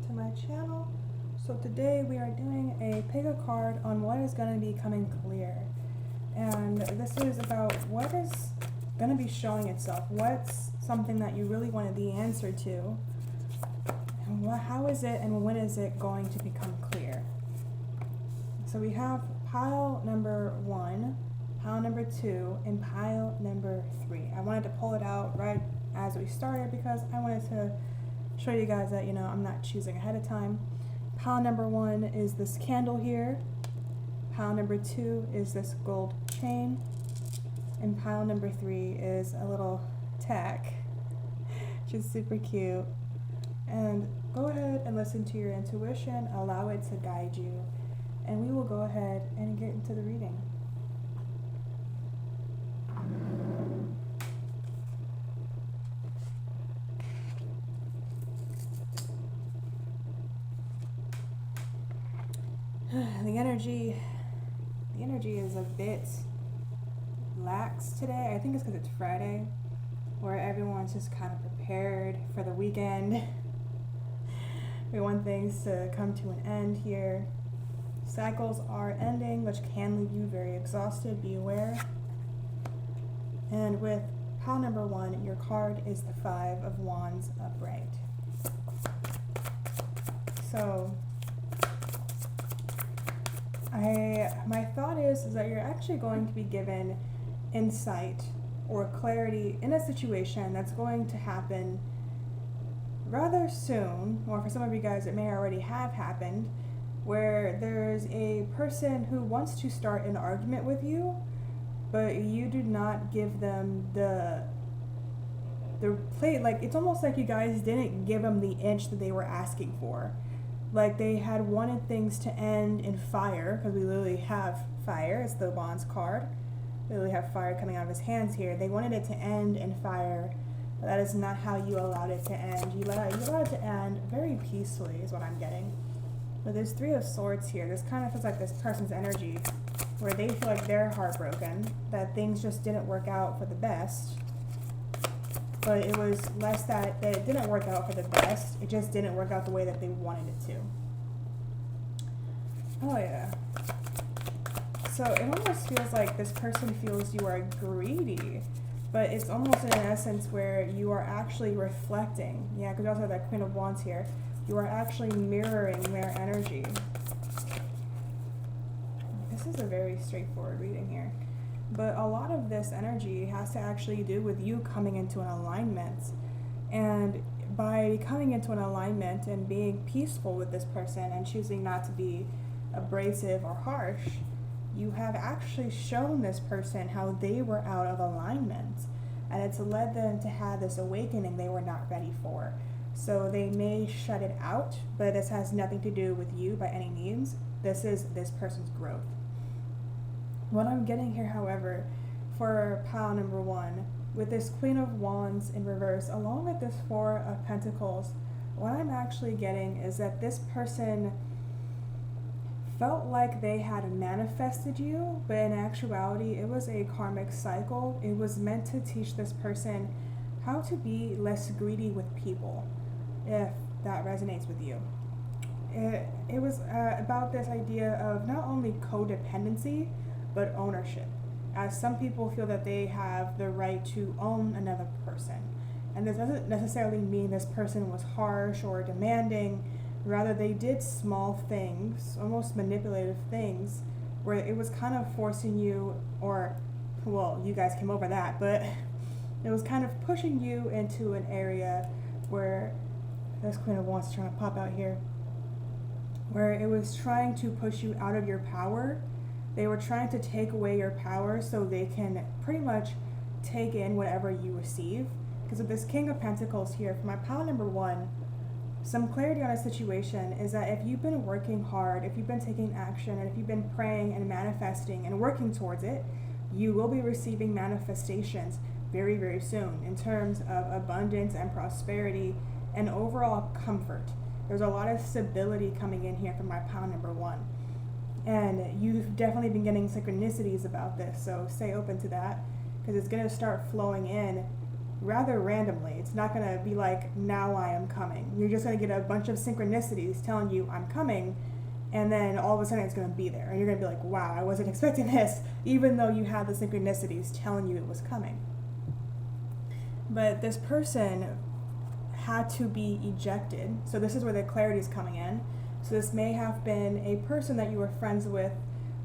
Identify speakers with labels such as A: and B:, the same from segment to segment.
A: to my channel. So today we are doing a pick a card on what is going to be coming clear. And this is about what is going to be showing itself. What's something that you really wanted the answer to? And how is it and when is it going to become clear? So we have pile number 1, pile number 2, and pile number 3. I wanted to pull it out right as we started because I wanted to show you guys that, I'm not choosing ahead of time. Pile number 1 is this candle here. Pile number 2 is this gold chain. And pile number 3 is a little tack, which is super cute. And go ahead and listen to your intuition, allow it to guide you. And we will go ahead and get into the reading. The energy is a bit lax today. I think it's because it's Friday, where everyone's just kind of prepared for the weekend. We want things to come to an end here. Cycles are ending, which can leave you very exhausted. Be aware. And with pile number 1, your card is the 5 of Wands upright. So my thought is that you're actually going to be given insight or clarity in a situation that's going to happen rather soon, or for some of you guys it may already have happened, where there's a person who wants to start an argument with you, but you do not give them the plate. Like, it's almost like you guys didn't give them the inch that they were asking for. Like, they had wanted things to end in fire, because we literally have fire. It's the Wands card. We literally have fire coming out of his hands here. They wanted it to end in fire, but that is not how you allowed it to end. You allowed it to end very peacefully, is what I'm getting. But there's 3 of Swords here. This kind of feels like this person's energy, where they feel like they're heartbroken, that things just didn't work out for the best. But it was less that it didn't work out for the best, it just didn't work out the way that they wanted it to. Oh yeah. So it almost feels like this person feels you are greedy, but it's almost in essence where you are actually reflecting. Yeah, because you also have that Queen of Wands here. You are actually mirroring their energy. This is a very straightforward reading here. But a lot of this energy has to actually do with you coming into an alignment. And by coming into an alignment and being peaceful with this person and choosing not to be abrasive or harsh, you have actually shown this person how they were out of alignment. And it's led them to have this awakening they were not ready for. So they may shut it out, but this has nothing to do with you by any means. This is this person's growth. What I'm getting here, however, for pile number 1, with this Queen of Wands in reverse, along with this 4 of Pentacles, what I'm actually getting is that this person felt like they had manifested you, but in actuality, it was a karmic cycle. It was meant to teach this person how to be less greedy with people, if that resonates with you. It was about this idea of not only codependency, but ownership, as some people feel that they have the right to own another person. And this doesn't necessarily mean this person was harsh or demanding. Rather, they did small things, almost manipulative things, where it was kind of forcing you, or, well, you guys came over that, but it was kind of pushing you into an area where this Queen of Wands is trying to pop out here, where it was trying to push you out of your power. They were trying to take away your power so they can pretty much take in whatever you receive. Because with this King of Pentacles here, for my pile number 1, some clarity on a situation is that if you've been working hard, if you've been taking action, and if you've been praying and manifesting and working towards it, you will be receiving manifestations very, very soon in terms of abundance and prosperity and overall comfort. There's a lot of stability coming in here for my pile number 1. And you've definitely been getting synchronicities about this, so stay open to that, because it's going to start flowing in rather randomly. It's not going to be like, now I am coming. You're just going to get a bunch of synchronicities telling you I'm coming, and then all of a sudden it's going to be there. And you're going to be like, wow, I wasn't expecting this, even though you had the synchronicities telling you it was coming. But this person had to be ejected. So this is where the clarity is coming in. So this may have been a person that you were friends with,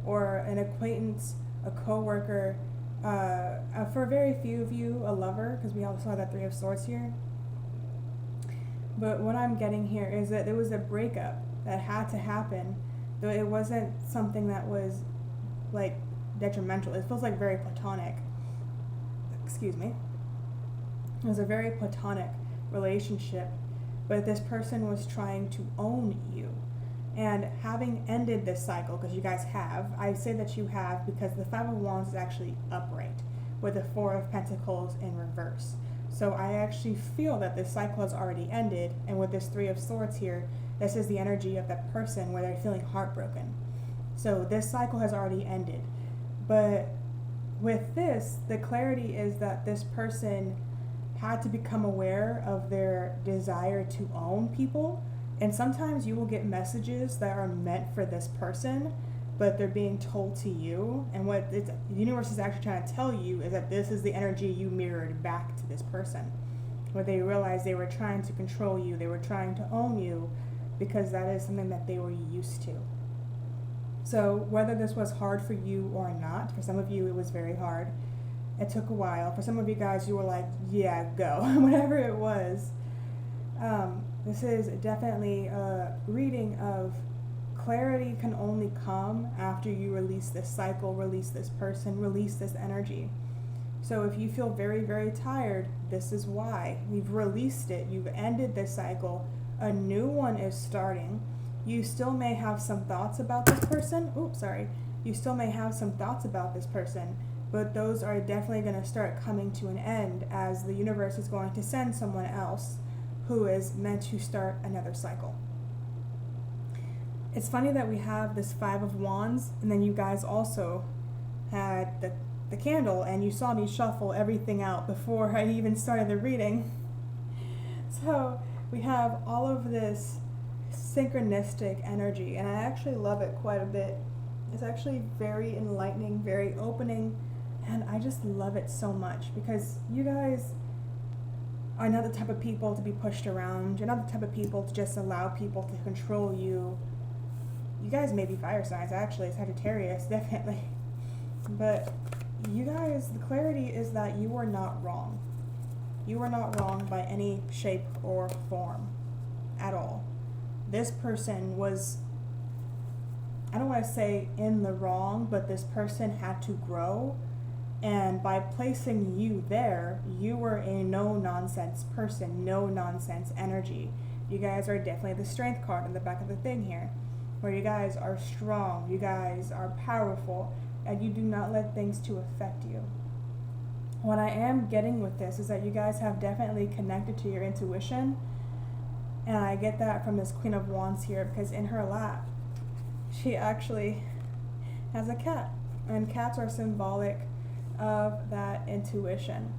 A: or an acquaintance, a coworker, for very few of you, a lover, because we also have that Three of Swords here. But what I'm getting here is that there was a breakup that had to happen, though it wasn't something that was like detrimental. It feels like very platonic. Excuse me. It was a very platonic relationship, but this person was trying to own you. And having ended this cycle, because you guys have, I say that you have because the Five of Wands is actually upright with the Four of Pentacles in reverse. So I actually feel that this cycle has already ended, and with this Three of Swords here, this is the energy of that person where they're feeling heartbroken. So this cycle has already ended. But with this, the clarity is that this person had to become aware of their desire to own people. And sometimes you will get messages that are meant for this person, but they're being told to you. And what the universe is actually trying to tell you is that this is the energy you mirrored back to this person. Where they realized they were trying to control you, they were trying to own you, because that is something that they were used to. So whether this was hard for you or not, for some of you it was very hard. It took a while. For some of you guys, you were like, yeah, go. Whatever it was. This is definitely a reading of clarity can only come after you release this cycle, release this person, release this energy. So if you feel very, very tired, this is why. You've released it. You've ended this cycle. A new one is starting. You still may have some thoughts about this person. You still may have some thoughts about this person, but those are definitely going to start coming to an end as the universe is going to send someone else who is meant to start another cycle. It's funny that we have this Five of Wands, and then you guys also had the candle, and you saw me shuffle everything out before I even started the reading. So we have all of this synchronistic energy, and I actually love it quite a bit. It's actually very enlightening, very opening, and I just love it so much because you guys are not the type of people to be pushed around. You're not the type of people to just allow people to control you. You guys may be fire signs, actually, Sagittarius, definitely. But you guys, the clarity is that you are not wrong. You are not wrong by any shape or form at all. This person was, I don't want to say in the wrong, but this person had to grow. And by placing you there, you were a no-nonsense person, no-nonsense energy. You guys are definitely the strength card in the back of the thing here, where you guys are strong, you guys are powerful, and you do not let things to affect you. What I am getting with this is that you guys have definitely connected to your intuition, and I get that from this Queen of Wands here, because in her lap, she actually has a cat, and cats are symbolic of that intuition.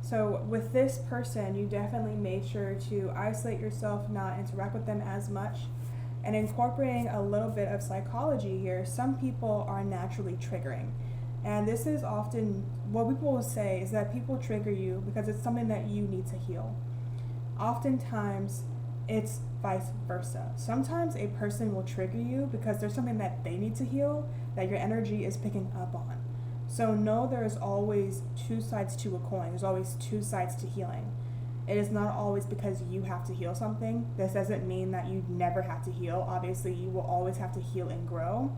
A: So with this person, you definitely made sure to isolate yourself, not interact with them as much, and incorporating a little bit of psychology here. Some people are naturally triggering, and this is often what people will say is that people trigger you because it's something that you need to heal. Oftentimes it's vice versa. Sometimes a person will trigger you because there's something that they need to heal that your energy is picking up on. So know there's always two sides to a coin. There's always two sides to healing. It is not always because you have to heal something. This doesn't mean that you never have to heal. Obviously, you will always have to heal and grow.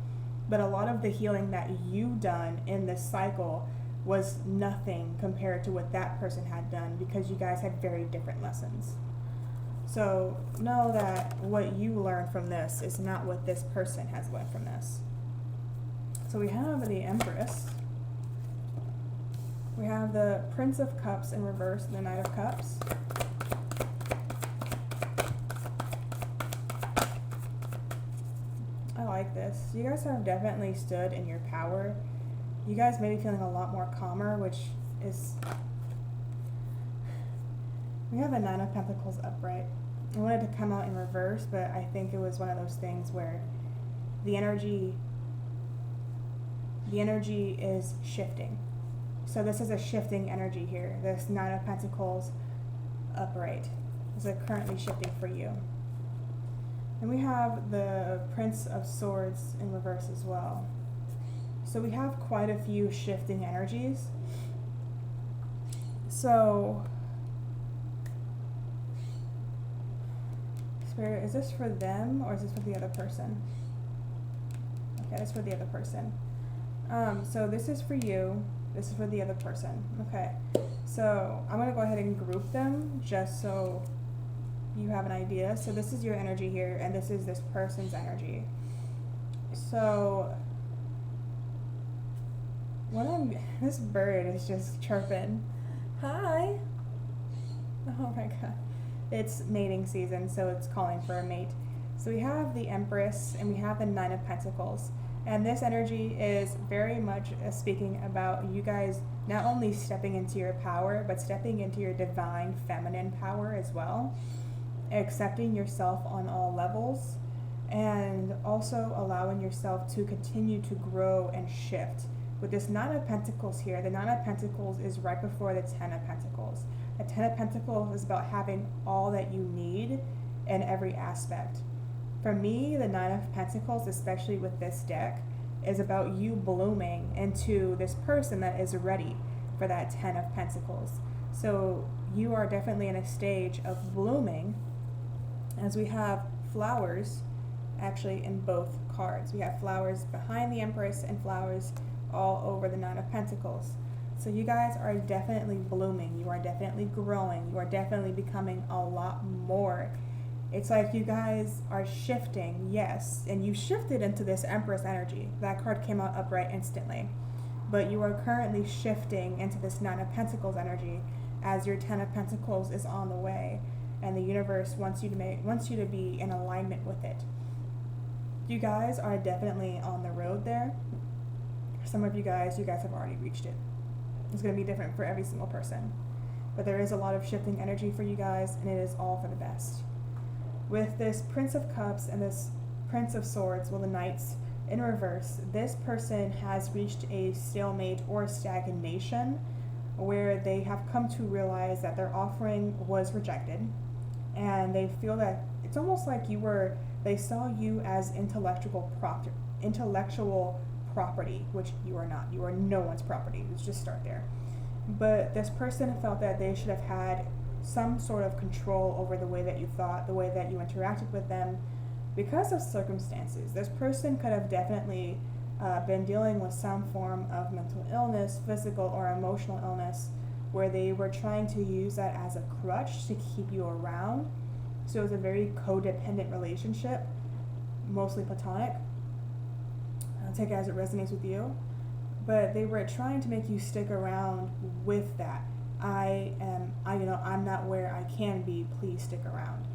A: But a lot of the healing that you've done in this cycle was nothing compared to what that person had done because you guys had very different lessons. So know that what you learned from this is not what this person has learned from this. So we have the Empress. We have the Prince of Cups in reverse and the Knight of Cups. I like this. You guys have definitely stood in your power. You guys may be feeling a lot more calmer, which is We have the Nine of Pentacles upright. I wanted to come out in reverse, but I think it was one of those things where the energy is shifting. So this is a shifting energy here. This Nine of Pentacles upright is currently shifting for you. And we have the Prince of Swords in reverse as well. So we have quite a few shifting energies. So, Spirit, is this for them or is this for the other person? Okay, it's for the other person. So this is for you. This is for the other person. Okay. So I'm going to go ahead and group them just so you have an idea. So this is your energy here, and this is this person's energy. So this bird is just chirping. Hi. Oh my God. It's mating season, so it's calling for a mate. So we have the Empress and we have the Nine of Pentacles. And this energy is very much speaking about you guys not only stepping into your power, but stepping into your divine feminine power as well. Accepting yourself on all levels, and also allowing yourself to continue to grow and shift. With this Nine of Pentacles here, the Nine of Pentacles is right before the Ten of Pentacles. The Ten of Pentacles is about having all that you need in every aspect. For me, the Nine of Pentacles, especially with this deck, is about you blooming into this person that is ready for that Ten of Pentacles. So you are definitely in a stage of blooming, as we have flowers actually in both cards. We have flowers behind the Empress and flowers all over the Nine of Pentacles. So you guys are definitely blooming. You are definitely growing. You are definitely becoming a lot more. It's like you guys are shifting, yes, and you shifted into this Empress energy. That card came out upright instantly. But you are currently shifting into this Nine of Pentacles energy as your Ten of Pentacles is on the way, and the universe wants you to be in alignment with it. You guys are definitely on the road there. Some of you guys have already reached it. It's going to be different for every single person. But there is a lot of shifting energy for you guys, and it is all for the best. With this Prince of Cups and this Prince of Swords, well, the Knights in reverse, this person has reached a stalemate or stagnation where they have come to realize that their offering was rejected, and they feel that it's almost like they saw you as intellectual property, which you are not. You are no one's property. Let's just start there. But this person felt that they should have had some sort of control over the way that you thought, the way that you interacted with them, because of circumstances. This person could have definitely been dealing with some form of mental illness, physical or emotional illness, where they were trying to use that as a crutch to keep you around. So it was a very codependent relationship, mostly platonic. I'll take it as it resonates with you. But they were trying to make you stick around with that. I'm not where I can be, please stick around.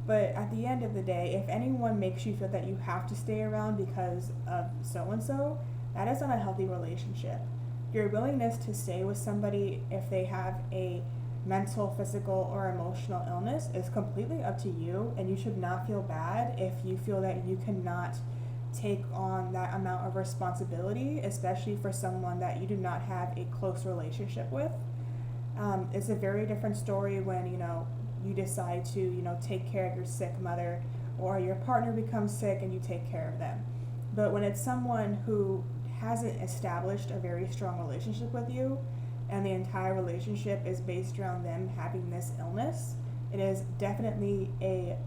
A: But at the end of the day, if anyone makes you feel that you have to stay around because of so-and-so, that is not a healthy relationship. Your willingness to stay with somebody if they have a mental, physical, or emotional illness is completely up to you, and you should not feel bad if you feel that you cannot take on that amount of responsibility, especially for someone that you do not have a close relationship with. It's a very different story when, you decide to, take care of your sick mother, or your partner becomes sick and you take care of them. But when it's someone who hasn't established a very strong relationship with you, and the entire relationship is based around them having this illness, it is definitely a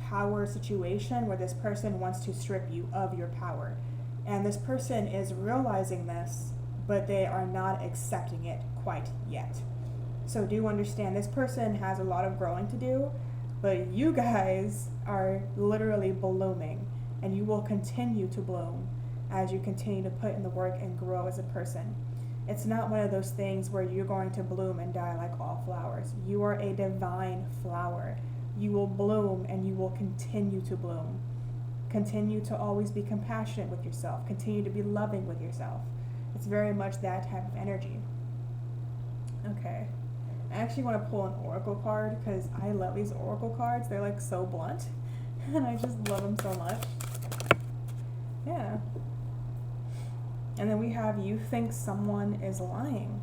A: power situation where this person wants to strip you of your power. And this person is realizing this, but they are not accepting it quite yet. So do understand, this person has a lot of growing to do, but you guys are literally blooming, and you will continue to bloom as you continue to put in the work and grow as a person. It's not one of those things where you're going to bloom and die like all flowers. You are a divine flower. You will bloom and you will continue to bloom. Continue to always be compassionate with yourself. Continue to be loving with yourself. It's very much that type of energy. Okay. I actually want to pull an oracle card because I love these oracle cards. They're like so blunt and I just love them so much. Yeah. And then we have you think someone is lying.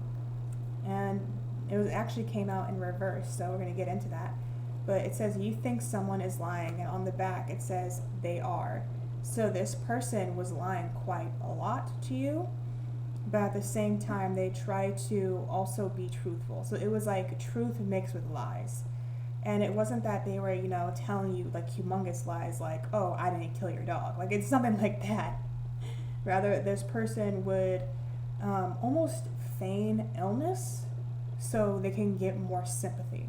A: And it was actually came out in reverse, so we're going to get into that. But it says you think someone is lying, and on the back it says they are. So this person was lying quite a lot to you, but at the same time they try to also be truthful. So it was like truth mixed with lies. And it wasn't that they were, you know, telling you like humongous lies like, oh, I didn't kill your dog. Like it's something like that. Rather, this person would almost feign illness so they can get more sympathy.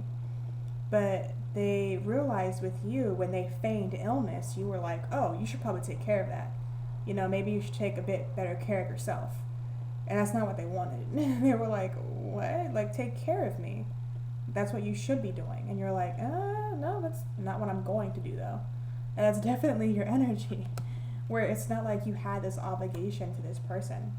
A: But they realized with you, when they feigned illness, you were like, oh, you should probably take care of that. You know, maybe you should take a bit better care of yourself. And that's not what they wanted. They were like, what? Like, take care of me. That's what you should be doing. And you're like, no, that's not what I'm going to do, though. And that's definitely your energy, where it's not like you had this obligation to this person.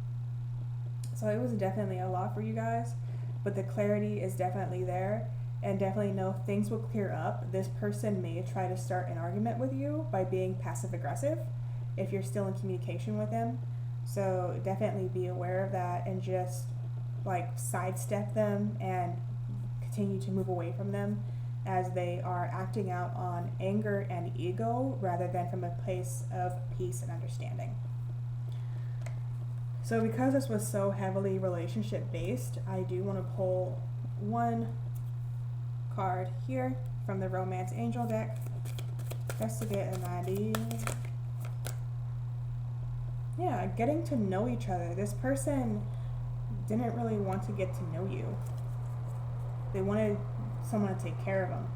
A: So it was definitely a lot for you guys, but the clarity is definitely there. And definitely know things will clear up. This person may try to start an argument with you by being passive aggressive if you're still in communication with them. So definitely be aware of that and just like sidestep them and continue to move away from them as they are acting out on anger and ego rather than from a place of peace and understanding. So because this was so heavily relationship based, I do want to pull one card here from the Romance Angel deck just to get an idea. Yeah, getting to know each other. This person didn't really want to get to know you. They wanted someone to take care of them.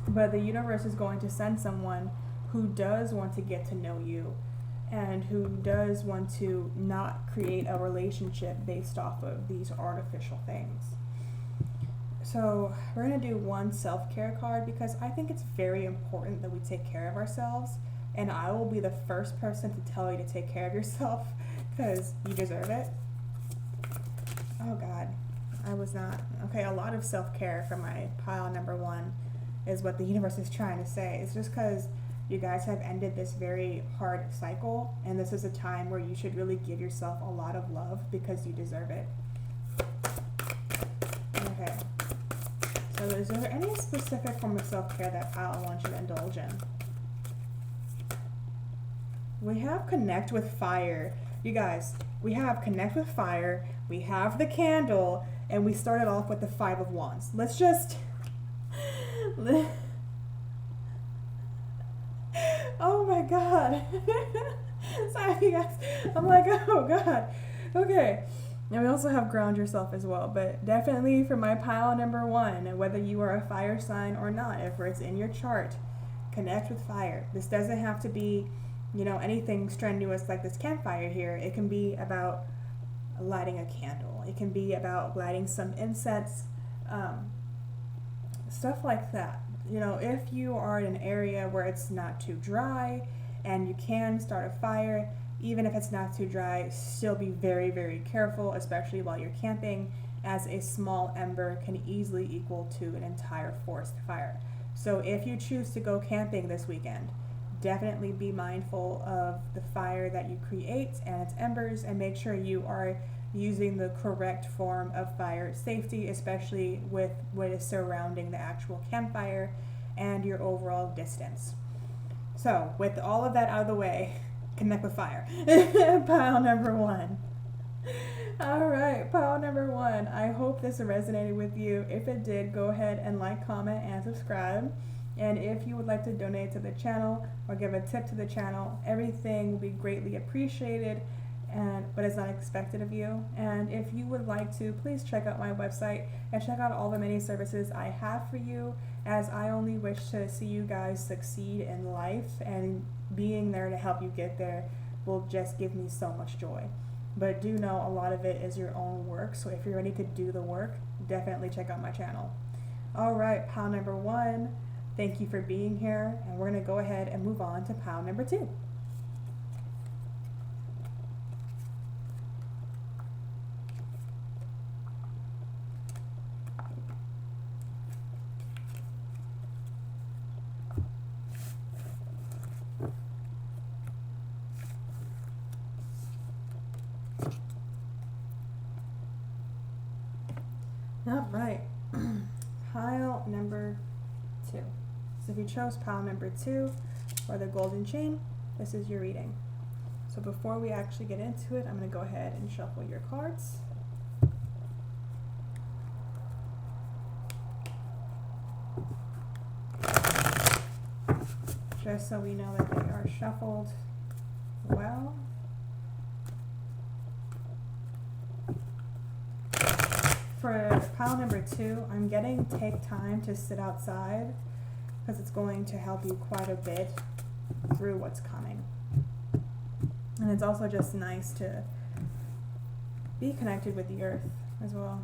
A: But the universe is going to send someone who does want to get to know you and who does want to not create a relationship based off of these artificial things. So we're going to do one self-care card because I think it's very important that we take care of ourselves, and I will be the first person to tell you to take care of yourself because you deserve it. Oh God, I was not. Okay, a lot of self-care for my pile number one is what the universe is trying to say. It's just because you guys have ended this very hard cycle, and this is a time where you should really give yourself a lot of love because you deserve it. Okay. So is there any specific form of self-care that pile wants you to indulge in? We have connect with fire. You guys, we have connect with fire, we have the candle, and we started off with the 5 of Wands. Let's just... Oh my God. Sorry, you guys. I'm like, oh God. Okay. And we also have ground yourself as well, but definitely for my pile number one, whether you are a fire sign or not, if it's in your chart, connect with fire. This doesn't have to be, you know, anything strenuous like this campfire here. It can be about lighting a candle. It can be about lighting some incense, stuff like that. You know, if you are in an area where it's not too dry and you can start a fire, even if it's not too dry, still be very, very careful, especially while you're camping, as a small ember can easily equal to an entire forest fire. So if you choose to go camping this weekend, definitely be mindful of the fire that you create and its embers, and make sure you are using the correct form of fire safety, especially with what is surrounding the actual campfire and your overall distance. So with all of that out of the way, connect with fire. Pile number one. All right, pile number one. I hope this resonated with you. If it did, go ahead and like, comment, and subscribe. And if you would like to donate to the channel or give a tip to the channel, everything will be greatly appreciated, but it's not expected of you. And if you would like to, please check out my website and check out all the many services I have for you, as I only wish to see you guys succeed in life, and being there to help you get there will just give me so much joy. But do know a lot of it is your own work, so if you're ready to do the work, definitely check out my channel. All right, pile number one, thank you for being here, and we're going to go ahead and move on to pile number two. All right, pile number 2. So if you chose pile number 2 or the golden chain, this is your reading. So before we actually get into it, I'm going to go ahead and shuffle your cards. Just so we know that they are shuffled well. For pile number 2, I'm getting take time to sit outside because it's going to help you quite a bit through what's coming. And it's also just nice to be connected with the earth as well.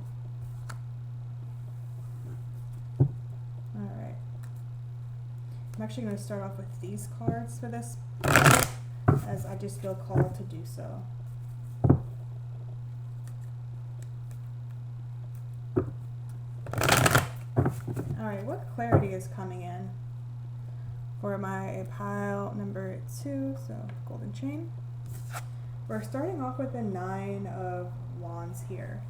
A: Alright. I'm actually going to start off with these cards for this, as I just feel called to do so. Alright, what clarity is coming in for my pile number 2, so golden chain? We're starting off with the 9 of Wands here.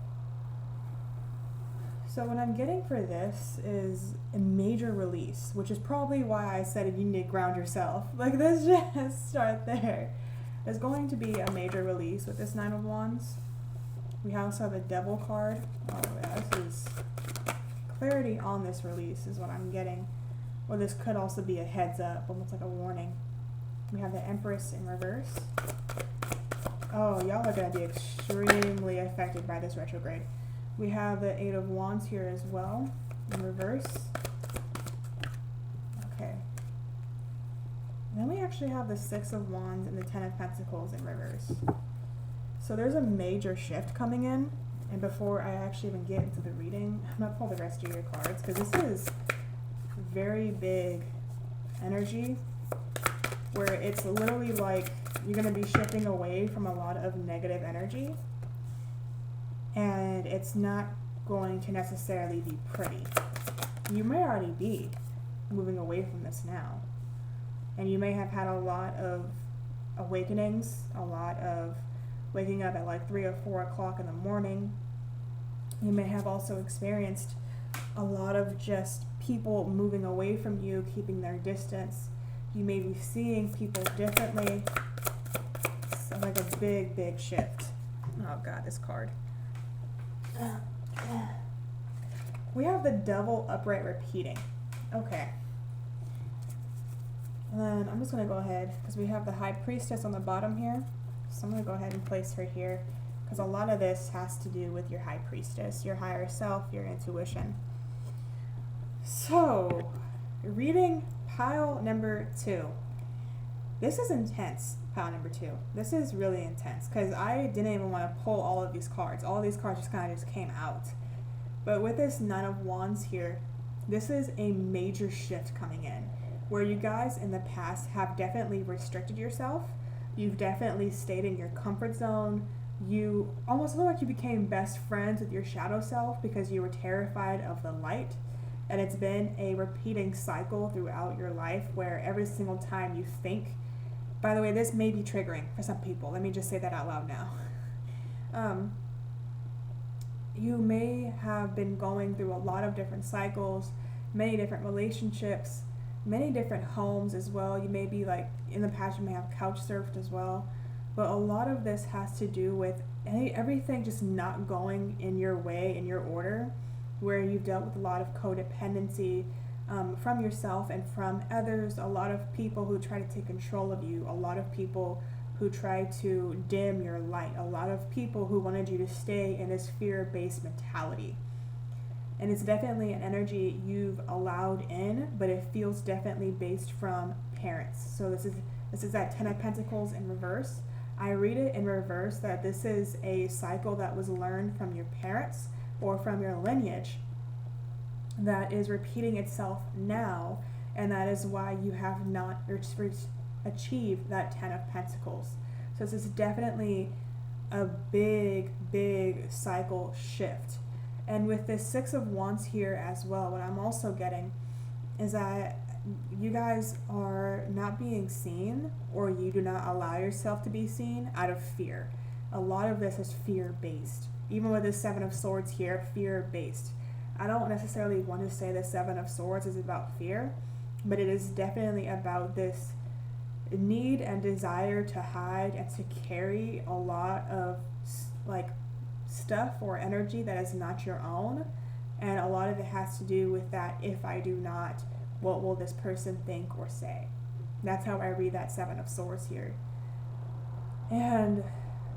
A: So what I'm getting for this is a major release, which is probably why I said you need to ground yourself. Like, let's just start there. There's going to be a major release with this 9 of Wands. We also have a Devil card. Oh yeah, this is clarity on this release is what I'm getting. Or this could also be a heads up, almost like a warning. We have the Empress in reverse. Oh, y'all are going to be extremely affected by this retrograde. We have the 8 of Wands here as well, in reverse. Okay. And then we actually have the 6 of Wands and the 10 of Pentacles in reverse. So there's a major shift coming in. And before I actually even get into the reading, I'm going to pull the rest of your cards, because this is very big energy, where it's literally like you're going to be shifting away from a lot of negative energy. And it's not going to necessarily be pretty. You may already be moving away from this now. And you may have had a lot of awakenings, a lot of waking up at like 3 or 4 o'clock in the morning. You may have also experienced a lot of just people moving away from you, keeping their distance. You may be seeing people differently. It's like a big, big shift. Oh God, this card. We have the Devil upright repeating. Okay. And then I'm just going to go ahead, because we have the High Priestess on the bottom here. So I'm going to go ahead and place her here, because a lot of this has to do with your High Priestess, your higher self, your intuition. So, reading pile number 2. This is intense, pile number 2. This is really intense, because I didn't even want to pull all of these cards. All of these cards just kind of just came out. But with this 9 of Wands here, this is a major shift coming in, where you guys in the past have definitely restricted yourself. You've definitely stayed in your comfort zone. You almost look like you became best friends with your shadow self because you were terrified of the light. And it's been a repeating cycle throughout your life, where every single time you think, by the way, this may be triggering for some people. Let me just say that out loud now. You may have been going through a lot of different cycles, many different relationships, many different homes as well. You may be like, in the past, you may have couch surfed as well. But a lot of this has to do with everything just not going in your way, in your order, where you've dealt with a lot of codependency from yourself and from others, a lot of people who try to take control of you, a lot of people who try to dim your light, a lot of people who wanted you to stay in this fear-based mentality. And it's definitely an energy you've allowed in, but it feels definitely based from parents. So this is that 10 of Pentacles in reverse. I read it in reverse that this is a cycle that was learned from your parents or from your lineage that is repeating itself now, and that is why you have not achieved that 10 of Pentacles. So this is definitely a big, big cycle shift. And with this 6 of Wands here as well, what I'm also getting is that you guys are not being seen, or you do not allow yourself to be seen out of fear. A lot of this is fear-based. Even with the Seven of Swords here, fear-based. I don't necessarily want to say the Seven of Swords is about fear, but it is definitely about this need and desire to hide and to carry a lot of like stuff or energy that is not your own. And a lot of it has to do with that, if I do not, what will this person think or say? That's how I read that Seven of Swords here. And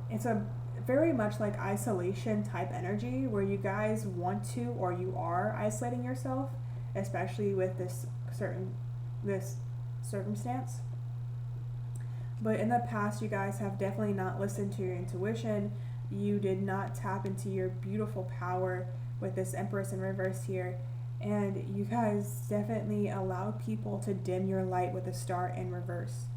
A: it's a very much like isolation type energy where you guys want to, or you are isolating yourself, especially with this circumstance. But in the past, you guys have definitely not listened to your intuition. You did not tap into your beautiful power with this Empress in reverse here. And you guys definitely allowed people to dim your light with the Star in reverse.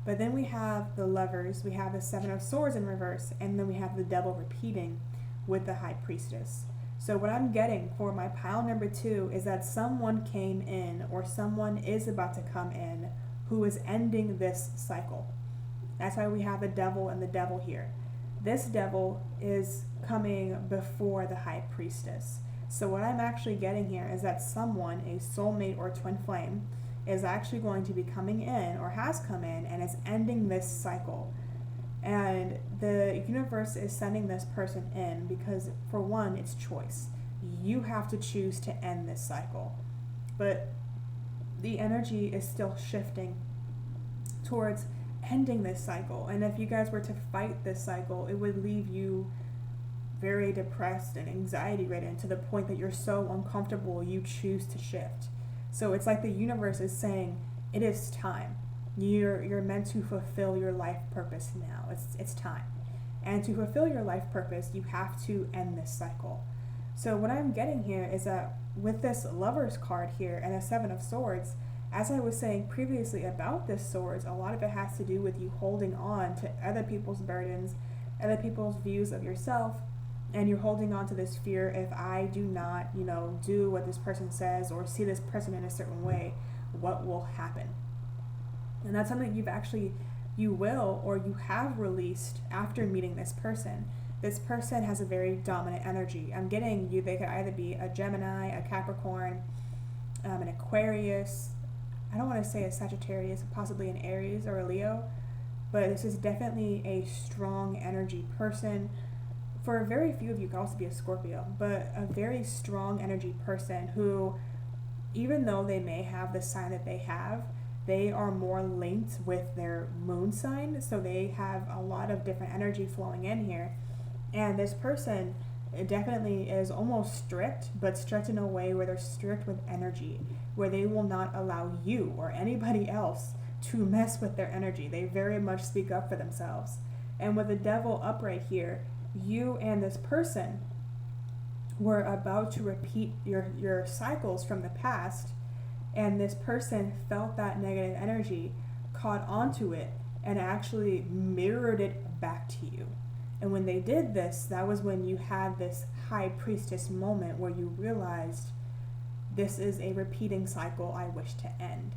A: But then we have the Lovers, we have the Seven of Swords in reverse, and then we have the Devil repeating with the High Priestess. So what I'm getting for my pile number 2 is that someone came in, or someone is about to come in, who is ending this cycle. That's why we have the Devil and the Devil here. This Devil is coming before the High Priestess. So what I'm actually getting here is that someone, a soulmate or twin flame, is actually going to be coming in, or has come in, and is ending this cycle. And the universe is sending this person in because, for one, it's choice. You have to choose to end this cycle. But the energy is still shifting towards ending this cycle. And if you guys were to fight this cycle, it would leave you very depressed and anxiety ridden to the point that you're so uncomfortable you choose to shift. So it's like the universe is saying, it is time. You're meant to fulfill your life purpose now. It's time. And to fulfill your life purpose, you have to end this cycle. So what I'm getting here is that with this Lovers card here and a Seven of Swords, as I was saying previously about this Swords, a lot of it has to do with you holding on to other people's burdens, other people's views of yourself, and you're holding on to this fear, if I do not, do what this person says or see this person in a certain way, what will happen? And that's something you will or you have released after meeting this person. This person has a very dominant energy. I'm getting they could either be a Gemini, a Capricorn, an Aquarius. I don't want to say a Sagittarius, possibly an Aries or a Leo, but this is definitely a strong energy person. For very few of you, could also be a Scorpio, but a very strong energy person who, even though they may have the sign that they have, they are more linked with their moon sign, so they have a lot of different energy flowing in here. And this person definitely is almost strict, but strict in a way where they're strict with energy, where they will not allow you or anybody else to mess with their energy. They very much speak up for themselves. And with the Devil upright here, you and this person were about to repeat your cycles from the past, and this person felt that negative energy, caught onto it, and actually mirrored it back to you. And when they did this, that was when you had this High Priestess moment where you realized, this is a repeating cycle I wish to end.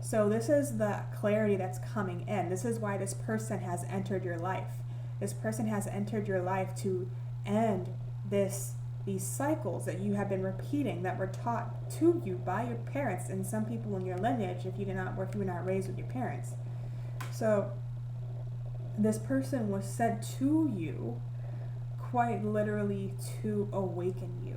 A: So this is the clarity that's coming in. This is why this person has entered your life. This person has entered your life to end these cycles that you have been repeating, that were taught to you by your parents and some people in your lineage if you were not raised with your parents. So this person was sent to you quite literally to awaken you.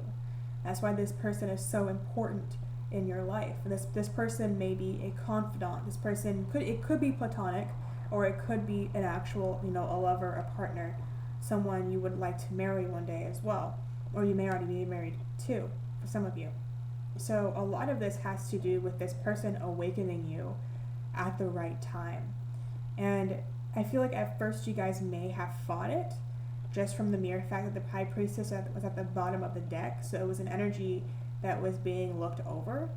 A: That's why this person is so important in your life. This person may be a confidant. This person could be platonic, or it could be an actual, a lover, a partner, someone you would like to marry one day as well. Or you may already be married too, for some of you. So a lot of this has to do with this person awakening you at the right time. And I feel like at first you guys may have fought it, just from the mere fact that the High Priestess was at the bottom of the deck. So it was an energy that was being looked over.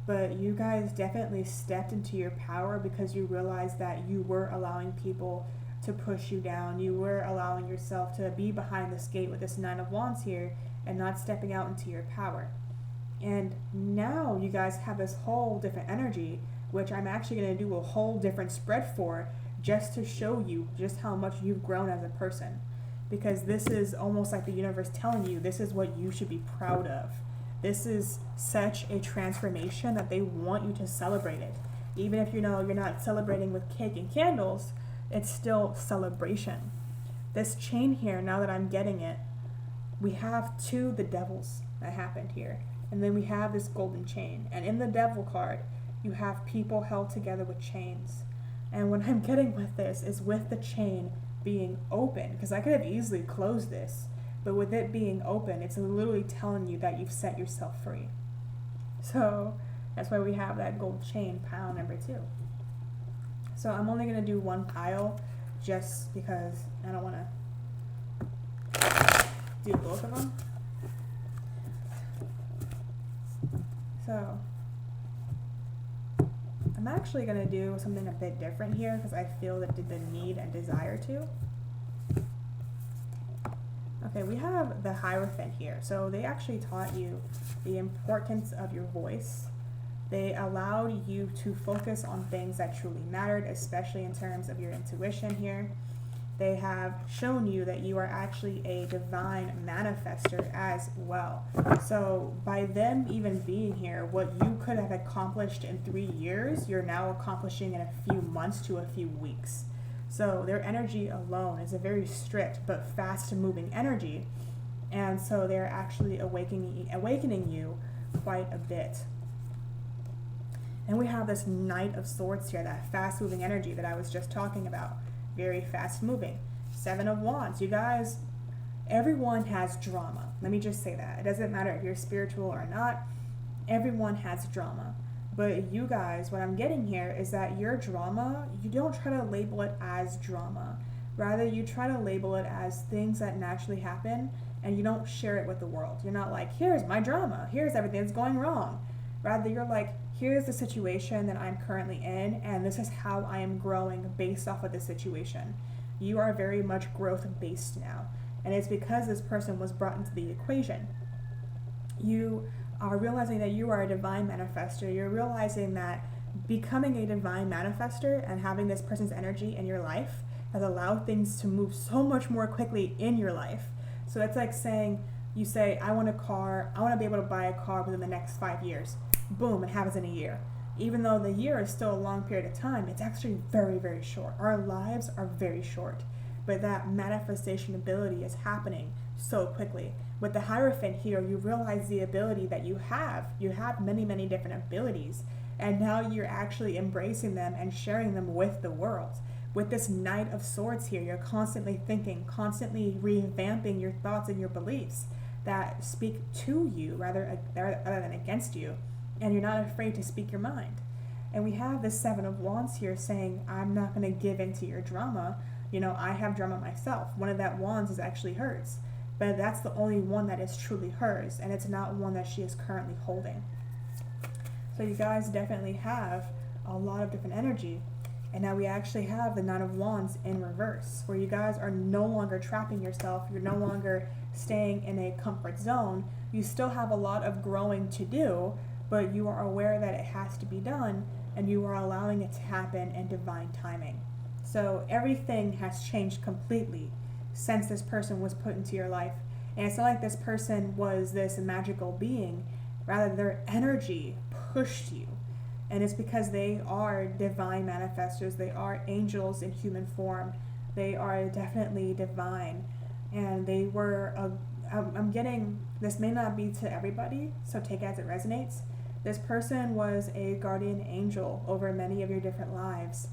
A: But you guys definitely stepped into your power because you realized that you were allowing people to push you down. You were allowing yourself to be behind this gate with this Nine of Wands here and not stepping out into your power. And now you guys have this whole different energy which I'm actually going to do a whole different spread for, just to show you just how much you've grown as a person. Because this is almost like the universe telling you this is what you should be proud of. This is such a transformation that they want you to celebrate it. Even if you know you're not celebrating with cake and candles, it's still celebration. This chain here, now that I'm getting it, we have the devils that happened here. And then we have this golden chain. And in the devil card, you have people held together with chains. And what I'm getting with this is with the chain being open, because I could have easily closed this, but with it being open, it's literally telling you that you've set yourself free. So that's why we have that gold chain, pile number 2. So I'm only going to do one pile just because I don't want to do both of them. So I'm actually going to do something a bit different here because I feel that the need and desire to. Okay, we have the Hierophant here. So they actually taught you the importance of your voice. They allowed you to focus on things that truly mattered, especially in terms of your intuition here. They have shown you that you are actually a divine manifester as well. So by them even being here, what you could have accomplished in 3 years, you're now accomplishing in a few months to a few weeks. So their energy alone is a very strict but fast-moving energy. And so they're actually awakening you quite a bit. And we have this Knight of Swords here, that fast-moving energy that I was just talking about. Very fast-moving. 7 of Wands. You guys, everyone has drama. Let me just say that. It doesn't matter if you're spiritual or not. Everyone has drama. But you guys, what I'm getting here is that your drama, you don't try to label it as drama. Rather, you try to label it as things that naturally happen, and you don't share it with the world. You're not like, here's my drama. Here's everything that's going wrong. Rather, you're like, here's the situation that I'm currently in, and this is how I am growing based off of the situation. You are very much growth-based now, and it's because this person was brought into the equation. You are realizing that you are a divine manifester. You're realizing that becoming a divine manifester and having this person's energy in your life has allowed things to move so much more quickly in your life. So it's like saying, you say, I want to be able to buy a car within the next 5 years. Boom, it happens in a year. Even though the year is still a long period of time, it's actually very, very short. Our lives are very short, but that manifestation ability is happening so quickly. With the Hierophant here, you realize the ability that you have. You have many, many different abilities, and now you're actually embracing them and sharing them with the world. With this Knight of Swords here, you're constantly thinking, constantly revamping your thoughts and your beliefs that speak to you rather than against you. And you're not afraid to speak your mind. And we have the 7 of Wands here saying, I'm not going to give in to your drama. You know, I have drama myself. One of that wands is actually hers. But that's the only one that is truly hers. And it's not one that she is currently holding. So you guys definitely have a lot of different energy. And now we actually have the 9 of Wands in reverse, where you guys are no longer trapping yourself. You're no longer staying in a comfort zone. You still have a lot of growing to do, but you are aware that it has to be done, and you are allowing it to happen in divine timing. So everything has changed completely since this person was put into your life. And it's not like this person was this magical being. Rather, their energy pushed you. And it's because they are divine manifestors. They are angels in human form. They are definitely divine. And they were, I'm getting, this may not be to everybody, so take it as it resonates. This person was a guardian angel over many of your different lives,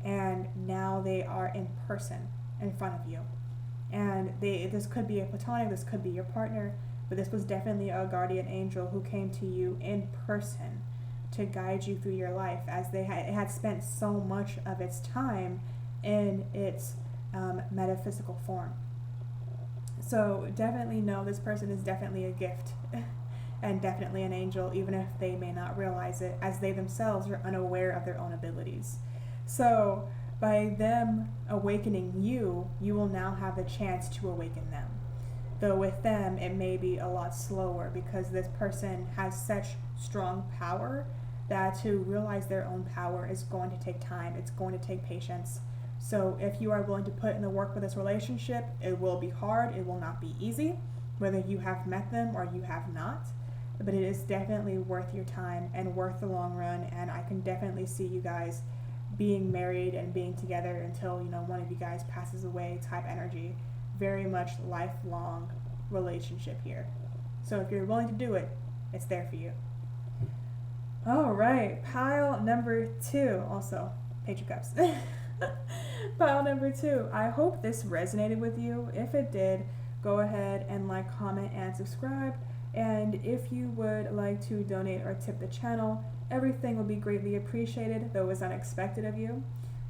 A: and now they are in person in front of you. And this could be a platonic, this could be your partner, but this was definitely a guardian angel who came to you in person to guide you through your life, as it had spent so much of its time in its metaphysical form. So definitely know this person is definitely a gift. And definitely an angel, even if they may not realize it, as they themselves are unaware of their own abilities. So by them awakening you, you will now have the chance to awaken them. Though with them, it may be a lot slower because this person has such strong power that to realize their own power is going to take time. It's going to take patience. So if you are willing to put in the work for this relationship, it will be hard. It will not be easy, whether you have met them or you have not. But it is definitely worth your time and worth the long run. And I can definitely see you guys being married and being together until, one of you guys passes away type energy. Very much lifelong relationship here. So if you're willing to do it, it's there for you. All right, pile number 2, also Page of Cups. Pile number 2. I hope this resonated with you. If it did, go ahead and like, comment, and subscribe. And if you would like to donate or tip the channel, everything will be greatly appreciated, though it was unexpected of you.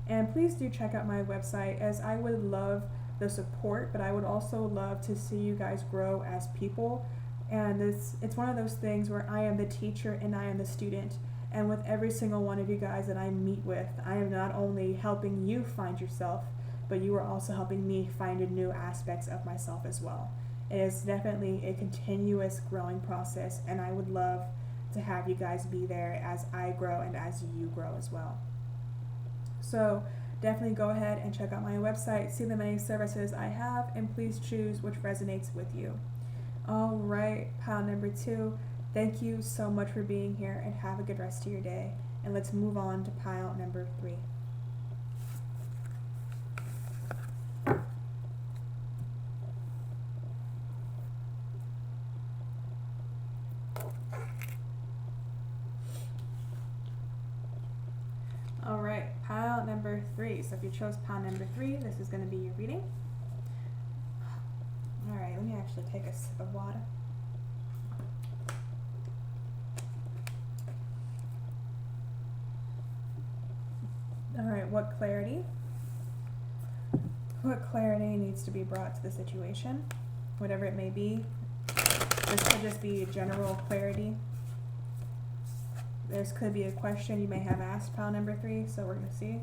A: And please do check out my website, as I would love the support, but I would also love to see you guys grow as people. And it's one of those things where I am the teacher and I am the student. And with every single one of you guys that I meet with, I am not only helping you find yourself, but you are also helping me find new aspects of myself as well. It is definitely a continuous growing process, and I would love to have you guys be there as I grow and as you grow as well. So definitely go ahead and check out my website, see the many services I have, and please choose which resonates with you. All right, pile number 2. Thank you so much for being here, and have a good rest of your day. And let's move on to pile number 3. All right, pile number 3. So if you chose pile number 3, this is going to be your reading. All right, let me actually take a sip of water. All right, what clarity needs to be brought to the situation, whatever it may be. This could just be general clarity. This could be a question you may have asked pile number 3, so we're going to see.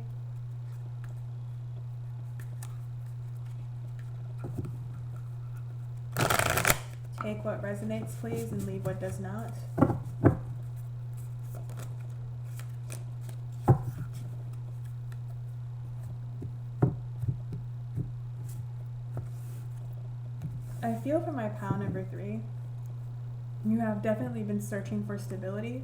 A: Take what resonates, please, and leave what does not. I feel for my pile number 3, you have definitely been searching for stability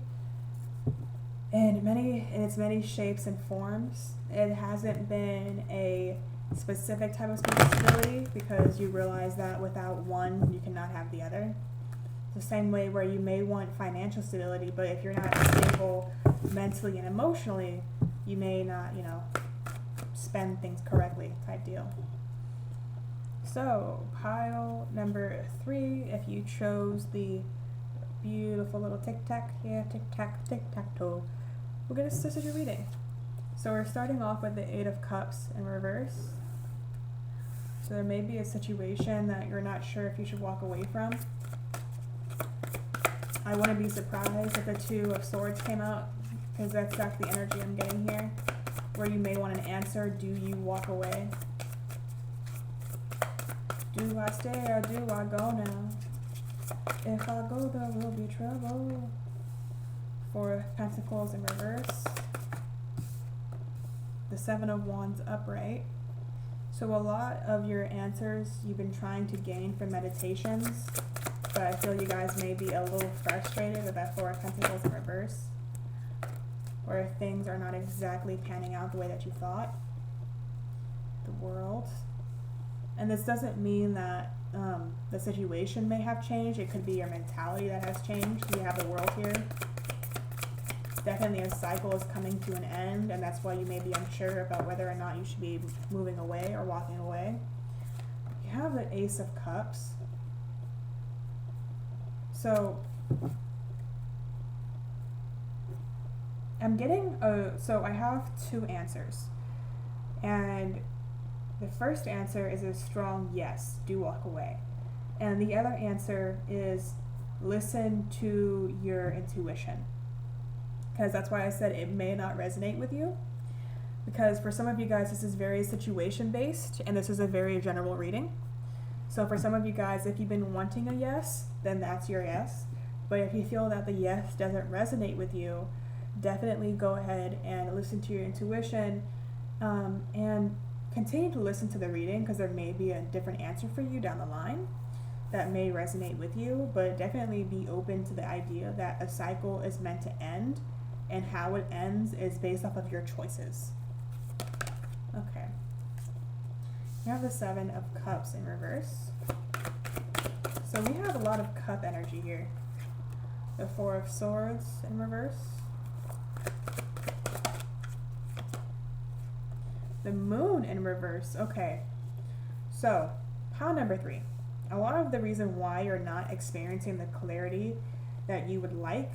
A: in its many shapes and forms. It hasn't been a specific type of stability, because you realize that without one, you cannot have the other. The same way where you may want financial stability, but if you're not stable mentally and emotionally, you may not, spend things correctly type deal. So, pile number 3, if you chose the beautiful little tic-tac, tic-tac-toe, we're going to start your reading. So we're starting off with the 8 of Cups in reverse. So there may be a situation that you're not sure if you should walk away from. I wouldn't be surprised if the 2 of Swords came out, because that's exactly the energy I'm getting here, where you may want an answer. Do you walk away? Do I stay or do I go now? If I go, there will be trouble. 4 of Pentacles in reverse. The 7 of Wands upright. So a lot of your answers you've been trying to gain from meditations, but I feel you guys may be a little frustrated with that 4 of Pentacles in reverse, where things are not exactly panning out the way that you thought. The World. And this doesn't mean that the situation may have changed. It could be your mentality that has changed. You have the World here. Definitely a cycle is coming to an end, and that's why you may be unsure about whether or not you should be moving away or walking away. You have the Ace of Cups. So I'm getting so I have 2 answers, and the first answer is a strong yes, do walk away, and the other answer is listen to your intuition, because that's why I said it may not resonate with you, because for some of you guys this is very situation based and this is a very general reading. So for some of you guys, if you've been wanting a yes, then that's your yes. But if you feel that the yes doesn't resonate with you, definitely go ahead and listen to your intuition, and continue to listen to the reading, because there may be a different answer for you down the line that may resonate with you, but definitely be open to the idea that a cycle is meant to end, and how it ends is based off of your choices. Okay. We have the Seven of Cups in reverse. So we have a lot of cup energy here. The Four of Swords in reverse. The Moon in reverse. Okay. So, pile number 3. A lot of the reason why you're not experiencing the clarity that you would like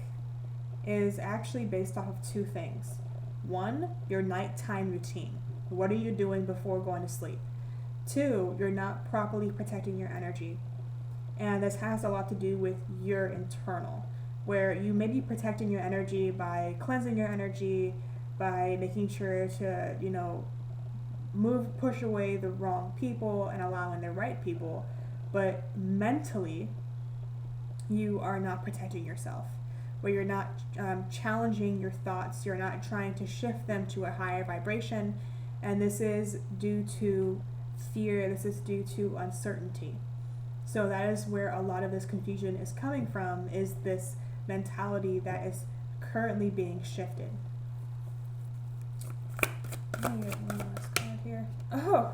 A: is actually based off of 2 things. 1, your nighttime routine. What are you doing before going to sleep? 2, you're not properly protecting your energy. And this has a lot to do with your internal, where you may be protecting your energy by cleansing your energy, by making sure to, push away the wrong people and allowing the right people. But mentally, you are not protecting yourself, where you're not challenging your thoughts, you're not trying to shift them to a higher vibration, and this is due to fear, this is due to uncertainty. So that is where a lot of this confusion is coming from, is this mentality that is currently being shifted. Let me get one last card here. Oh,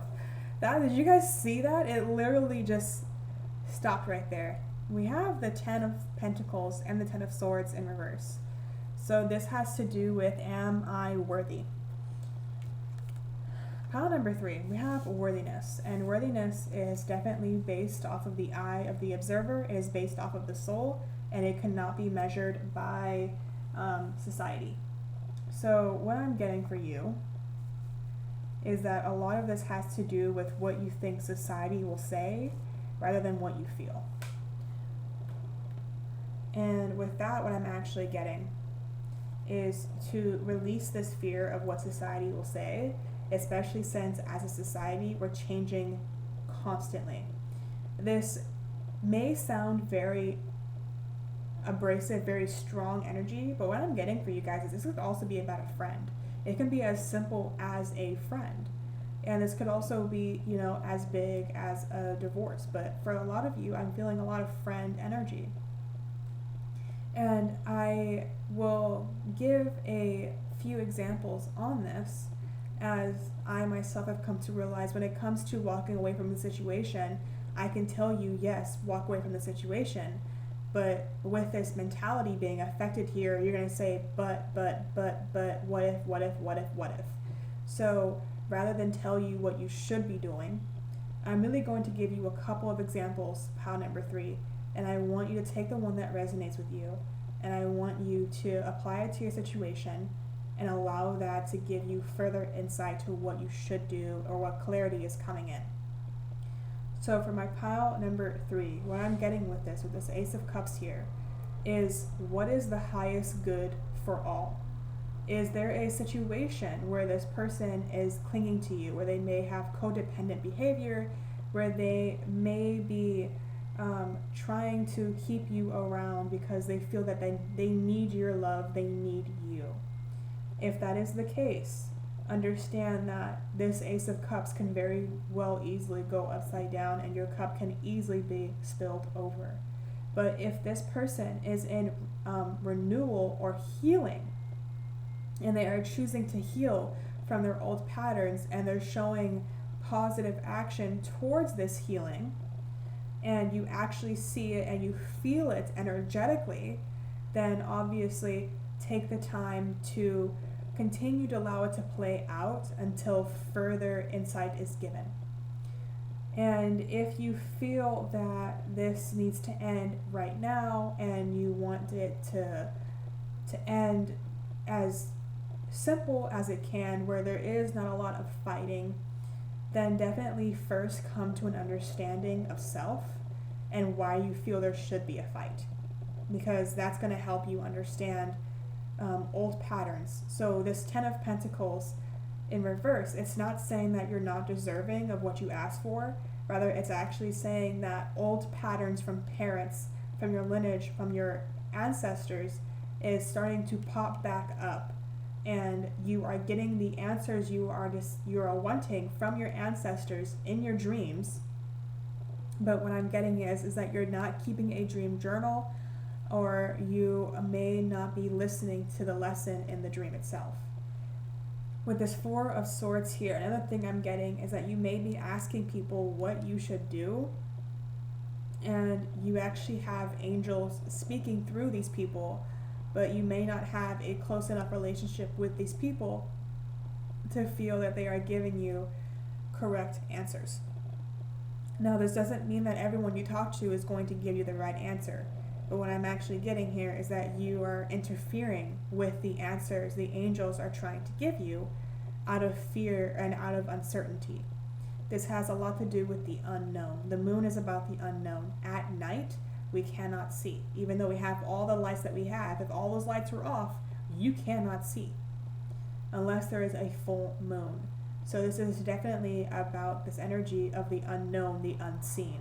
A: did you guys see that? It literally just stopped right there. We have the Ten of Pentacles and the Ten of Swords in reverse. So this has to do with, am I worthy? Pile number 3, we have worthiness. And worthiness is definitely based off of the eye of the observer. It is based off of the soul, and it cannot be measured by society. So what I'm getting for you is that a lot of this has to do with what you think society will say rather than what you feel. And with that, what I'm actually getting is to release this fear of what society will say, especially since as a society we're changing constantly. This may sound very abrasive, very strong energy, but what I'm getting for you guys is this could also be about a friend. It can be as simple as a friend. And this could also be, as big as a divorce. But for a lot of you, I'm feeling a lot of friend energy. And I will give a few examples on this, as I myself have come to realize when it comes to walking away from the situation, I can tell you, yes, walk away from the situation. But with this mentality being affected here, you're going to say, but, what if? So rather than tell you what you should be doing, I'm really going to give you a couple of examples, pile number 3, and I want you to take the one that resonates with you, and I want you to apply it to your situation and allow that to give you further insight to what you should do or what clarity is coming in. So for my pile number 3, what I'm getting with this Ace of Cups here, is what is the highest good for all? Is there a situation where this person is clinging to you, where they may have codependent behavior, where they may be trying to keep you around because they feel that they need your love, they need you? If that is the case, understand that this Ace of Cups can very well easily go upside down and your cup can easily be spilled over. But if this person is in renewal or healing, and they are choosing to heal from their old patterns, and they're showing positive action towards this healing, and you actually see it and you feel it energetically, then obviously take the time to continue to allow it to play out until further insight is given. And if you feel that this needs to end right now and you want it to end as simple as it can, where there is not a lot of fighting, then definitely first come to an understanding of self and why you feel there should be a fight, because that's going to help you understand old patterns. So this Ten of Pentacles in reverse, it's not saying that you're not deserving of what you asked for. Rather, it's actually saying that old patterns from parents, from your lineage, from your ancestors, is starting to pop back up, and you are getting the answers you are wanting from your ancestors in your dreams. But what I'm getting is that you're not keeping a dream journal, or you may not be listening to the lesson in the dream itself. With this Four of Swords here, another thing I'm getting is that you may be asking people what you should do, and you actually have angels speaking through these people, but you may not have a close enough relationship with these people to feel that they are giving you correct answers. Now, this doesn't mean that everyone you talk to is going to give you the right answer. But what I'm actually getting here is that you are interfering with the answers the angels are trying to give you out of fear and out of uncertainty. This has a lot to do with the unknown. The moon is about the unknown. At night, we cannot see. Even though we have all the lights that we have, if all those lights were off, you cannot see unless there is a full moon. So this is definitely about this energy of the unknown, the unseen.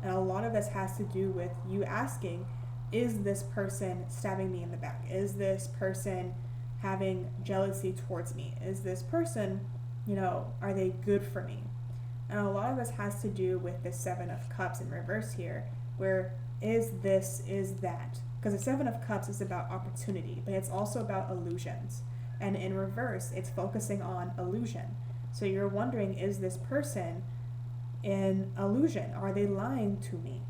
A: And a lot of this has to do with you asking, is this person stabbing me in the back? Is this person having jealousy towards me? Is this person, are they good for me? And a lot of this has to do with the Seven of Cups in reverse here, where is this, is that? Because the Seven of Cups is about opportunity, but it's also about illusions. And in reverse, it's focusing on illusion. So you're wondering, is this person in illusion? Are they lying to me?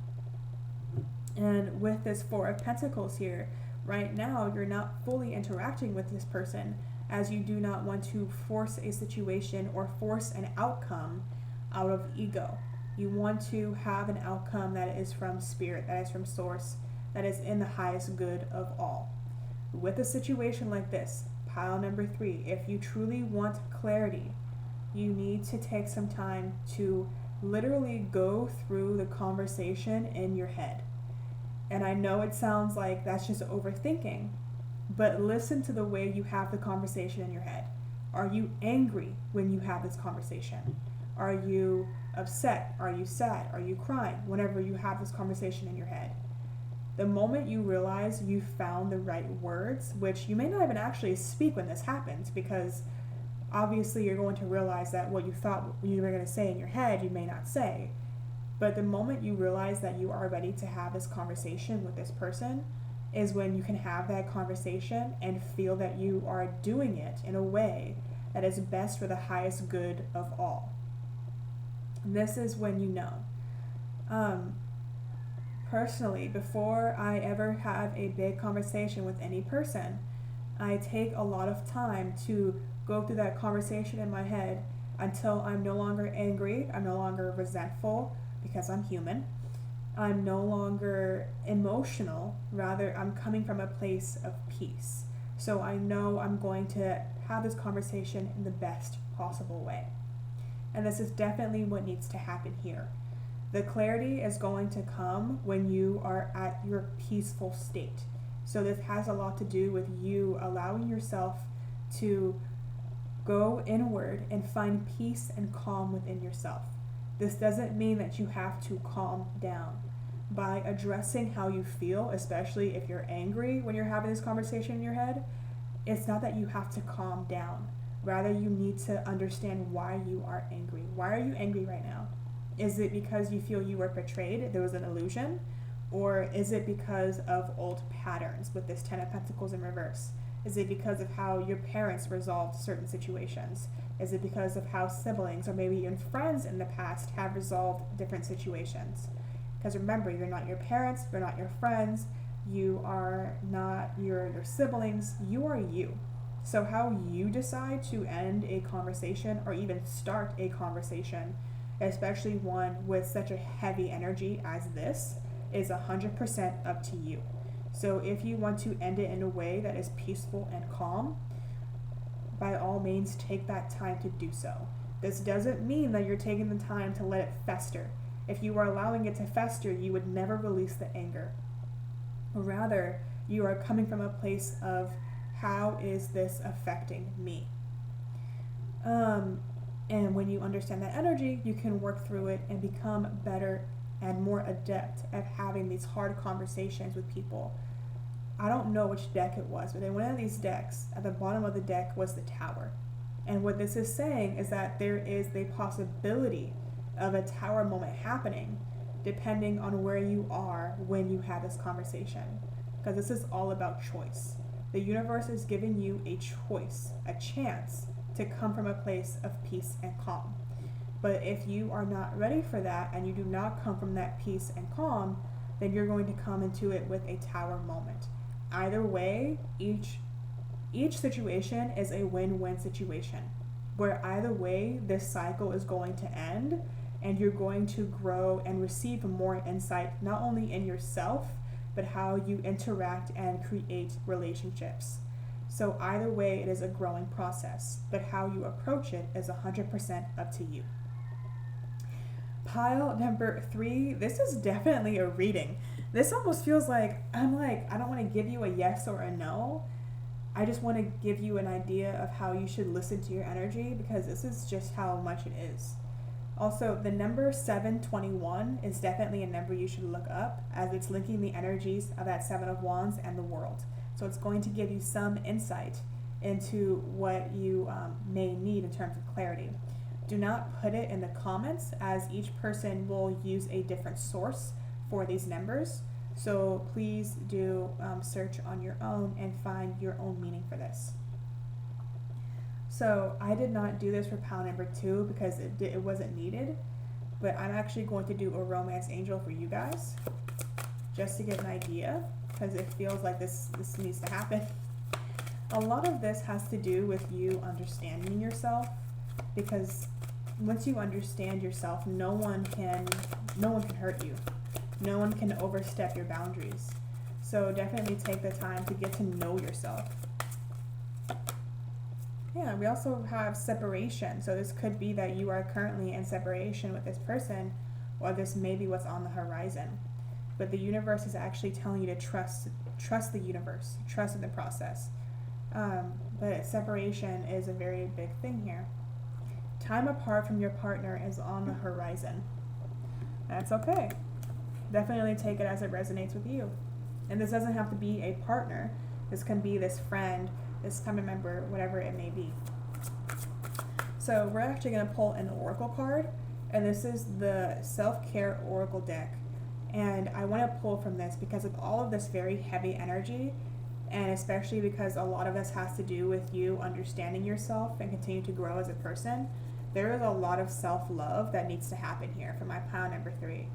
A: And with this Four of Pentacles here, right now you're not fully interacting with this person, as you do not want to force a situation or force an outcome out of ego. You want to have an outcome that is from spirit, that is from source, that is in the highest good of all. With a situation like this, pile number 3, if you truly want clarity, you need to take some time to literally go through the conversation in your head. And I know it sounds like that's just overthinking, but listen to the way you have the conversation in your head. Are you angry when you have this conversation? Are you upset? Are you sad? Are you crying whenever you have this conversation in your head? The moment you realize you found the right words, which you may not even actually speak when this happens, because obviously you're going to realize that what you thought you were going to say in your head, you may not say. But the moment you realize that you are ready to have this conversation with this person is when you can have that conversation and feel that you are doing it in a way that is best for the highest good of all. This is when you know. Personally, before I ever have a big conversation with any person, I take a lot of time to go through that conversation in my head until I'm no longer angry, I'm no longer resentful, because I'm human. I'm no longer emotional, rather I'm coming from a place of peace. So I know I'm going to have this conversation in the best possible way. And this is definitely what needs to happen here. The clarity is going to come when you are at your peaceful state. So this has a lot to do with you allowing yourself to go inward and find peace and calm within yourself. This doesn't mean that you have to calm down. By addressing how you feel, especially if you're angry when you're having this conversation in your head, it's not that you have to calm down. Rather, you need to understand why you are angry. Why are you angry right now? Is it because you feel you were betrayed, there was an illusion? Or is it because of old patterns with this Ten of Pentacles in reverse? Is it because of how your parents resolved certain situations? Is it because of how siblings or maybe even friends in the past have resolved different situations? Because remember, you're not your parents, you're not your friends, you are not your siblings, you are you. So how you decide to end a conversation or even start a conversation, especially one with such a heavy energy as this, is 100% up to you. So if you want to end it in a way that is peaceful and calm, by all means take that time to do so. This doesn't mean that you're taking the time to let it fester. If you were allowing it to fester, you would never release the anger. Rather, you are coming from a place of, how is this affecting me? And when you understand that energy, you can work through it and become better and more adept at having these hard conversations with people. I don't know which deck it was, but in one of these decks, at the bottom of the deck was the Tower. And what this is saying is that there is the possibility of a Tower moment happening depending on where you are when you have this conversation. Because this is all about choice. The universe is giving you a choice, a chance to come from a place of peace and calm. But if you are not ready for that and you do not come from that peace and calm, then you're going to come into it with a Tower moment. Either way, each situation is a win-win situation, where either way this cycle is going to end and you're going to grow and receive more insight, not only in yourself, but how you interact and create relationships. So either way, it is a growing process, but how you approach it is 100% up to you. Pile number 3, this is definitely a reading. This almost feels like, I don't want to give you a yes or a no. I just want to give you an idea of how you should listen to your energy, because this is just how much it is. Also, the number 721 is definitely a number you should look up, as it's linking the energies of that 7 of Wands and the world. So it's going to give you some insight into what you may need in terms of clarity. Do not put it in the comments, as each person will use a different source for these numbers. So please do search on your own and find your own meaning for this. So I did not do this for pile number 2 because it wasn't needed, but I'm actually going to do a romance angel for you guys, just to get an idea, because it feels like this needs to happen. A lot of this has to do with you understanding yourself, because once you understand yourself, no one can hurt you. No one can overstep your boundaries. So definitely take the time to get to know yourself. Yeah, we also have separation. So this could be that you are currently in separation with this person, or this may be what's on the horizon. But the universe is actually telling you to trust the universe, trust in the process. But separation is a very big thing here. Time apart from your partner is on the horizon. That's okay. Definitely take it as it resonates with you. And this doesn't have to be a partner. This can be this friend, this family member, whatever it may be. So we're actually going to pull an oracle card, and this is the self-care oracle deck. And I want to pull from this because of all of this very heavy energy, and especially because a lot of this has to do with you understanding yourself and continue to grow as a person. There is a lot of self-love that needs to happen here for my pile number 3.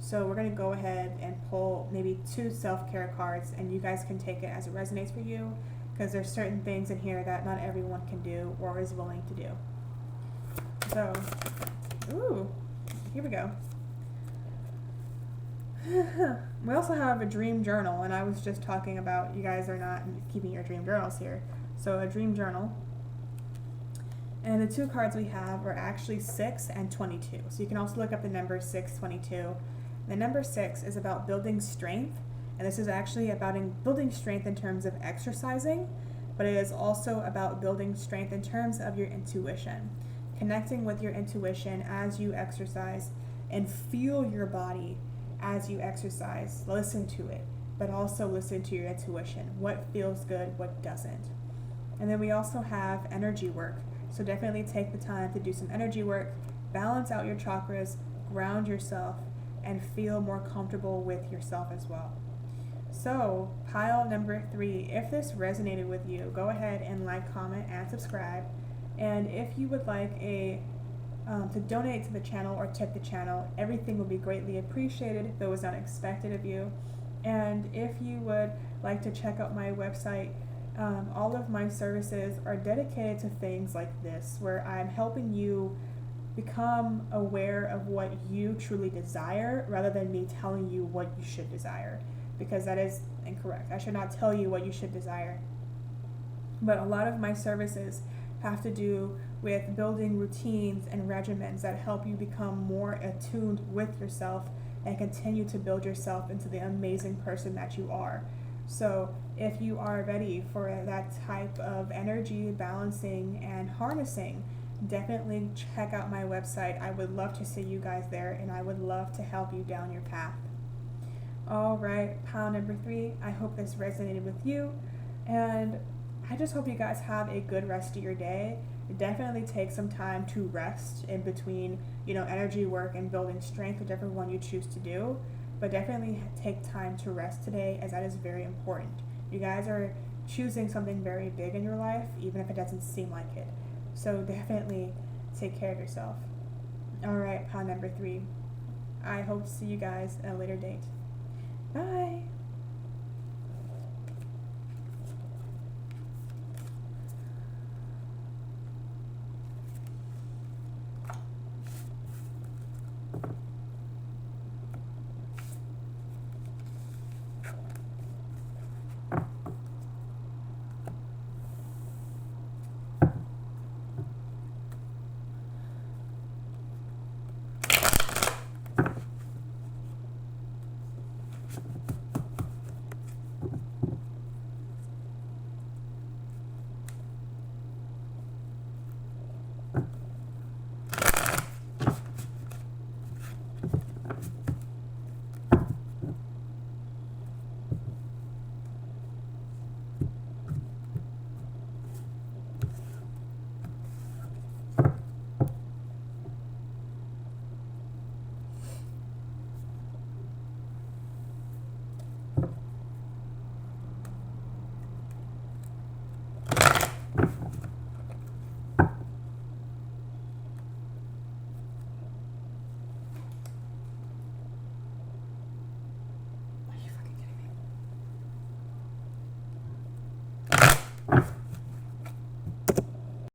A: So we're going to go ahead and pull maybe 2 self-care cards, and you guys can take it as it resonates for you, because there's certain things in here that not everyone can do or is willing to do. So, here we go. We also have a dream journal, and I was just talking about you guys are not keeping your dream journals here. So a dream journal. And the 2 cards we have are actually 6 and 22. So you can also look up the number 622. The number 6 is about building strength, and this is actually about building strength in terms of exercising, but it is also about building strength in terms of your intuition, connecting with your intuition as you exercise, and feel your body as you exercise. Listen to it, but also listen to your intuition. What feels good, what doesn't. And then we also have energy work. So definitely take the time to do some energy work, balance out your chakras, ground yourself, and feel more comfortable with yourself as well. So pile number 3, if this resonated with you, go ahead and like, comment, and subscribe. And if you would like to donate to the channel or tip the channel, everything will be greatly appreciated if it was not expected of you. And if you would like to check out my website, all of my services are dedicated to things like this, where I'm helping you become aware of what you truly desire, rather than me telling you what you should desire, because that is incorrect. I should not tell you what you should desire. But a lot of my services have to do with building routines and regimens that help you become more attuned with yourself and continue to build yourself into the amazing person that you are. So if you are ready for that type of energy balancing and harnessing, definitely check out my website. I would love to see you guys there, and I would love to help you down your path. All right, pile number 3. I hope this resonated with you. And I just hope you guys have a good rest of your day. Definitely take some time to rest in between, energy work and building strength, whichever one you choose to do. But definitely take time to rest today, as that is very important. You guys are choosing something very big in your life, even if it doesn't seem like it. So definitely take care of yourself. All right, pile number 3. I hope to see you guys at a later date. Bye.